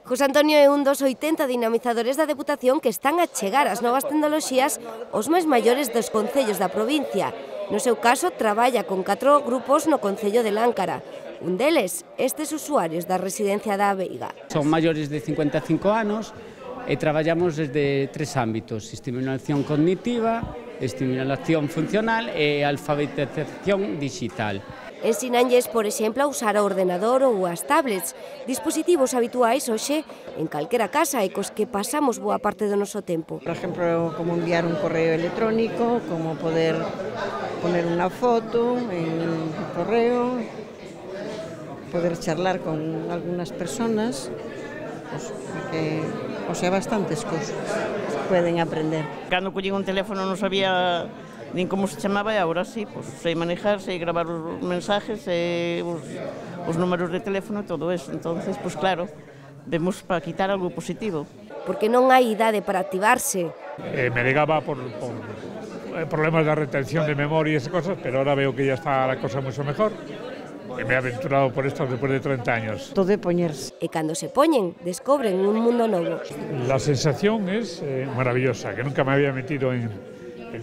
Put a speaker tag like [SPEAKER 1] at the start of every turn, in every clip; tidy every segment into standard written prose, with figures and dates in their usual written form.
[SPEAKER 1] José Antonio é un dos 80 dinamizadores da Deputación que están a chegar as novas tecnoloxías aos máis maiores dos concellos da provincia. No seu caso, traballa con 4 grupos no concello de Láncara. Un deles, estes usuarios da residencia da Veiga.
[SPEAKER 2] Son maiores de 55 anos e traballamos desde 3 ámbitos: estimulación cognitiva, estimulación funcional e alfabetización digital.
[SPEAKER 1] Ensinanlles, por exemplo, a usar o ordenador ou as tablets, dispositivos habituais hoxe en calquera casa e cos que pasamos boa parte do noso tempo.
[SPEAKER 3] Por exemplo, como enviar un correo electrónico, como poder poner unha foto en el correo, poder charlar con algunas personas, bastantes cosas pueden aprender.
[SPEAKER 4] Cando collín un teléfono non sabía nin como se chamaba e agora sí, sei manejar, sei gravar os mensajes, os números de teléfono e todo eso. Entonces, claro, vemos para quitar algo positivo.
[SPEAKER 1] Porque non hai idade para activarse.
[SPEAKER 5] Me negaba por problemas de retención de memoria y esas cosas, pero ahora veo que ya está la cosa mucho mejor. Me he aventurado por esto después de 30 años.
[SPEAKER 3] Todo de poñerse.
[SPEAKER 1] E cando se poñen, descobren un mundo novo.
[SPEAKER 5] La sensación es maravillosa, que nunca me había metido en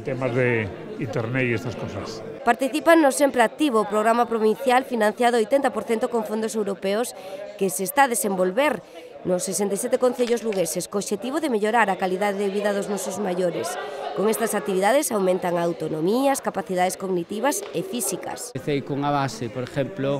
[SPEAKER 5] temas de internet y estas cosas.
[SPEAKER 1] Participan no Sempre Activo, programa provincial financiado 80% con fondos europeos que se está a desenvolver nos 67 concellos lugueses co obxectivo de mellorar a calidade de vida dos nosos maiores. Con estas actividades aumentan a autonomía, as capacidades cognitivas e físicas.
[SPEAKER 2] Empecé con a base, por exemplo,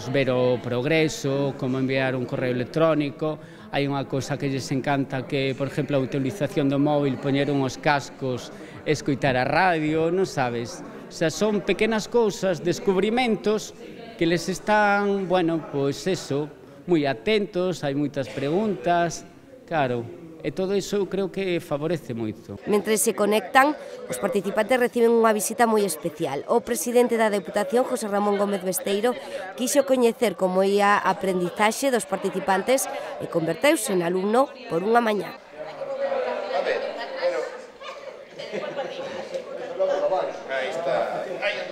[SPEAKER 2] ver o progreso, como enviar un correo electrónico. Hai unha cousa que lles encanta que, por exemplo, a utilización do móvil, poñer uns cascos, escoitar a radio, non sabes? O sea, son pequenas cousas, descubrimentos que les están, pois eso, moi atentos, hai moitas preguntas, claro. E todo iso creo que favorece moito.
[SPEAKER 1] Mentre se conectan, os participantes reciben unha visita moi especial. O presidente da Deputación, José Ramón Gómez Besteiro, quixo coñecer como ia a aprendizaxe dos participantes e converteuse en alumno por unha mañá.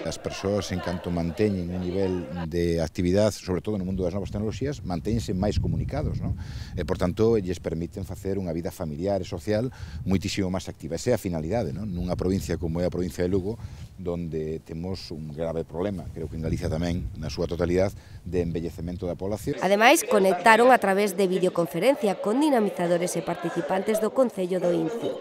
[SPEAKER 6] As persoas, en canto manteñen un nivel de actividade, sobre todo no mundo das novas tecnoloxías, mantéñense máis comunicados, non? E, por tanto, lles permiten facer unha vida familiar e social moitísimo máis activa. Esa é a finalidade, non? Nunha provincia como é a provincia de Lugo, donde temos un grave problema, creo que en Galicia tamén, na súa totalidade, de envellecemento da población.
[SPEAKER 1] Ademais, conectaron a través de videoconferencia con dinamizadores e participantes do Concello do Incio.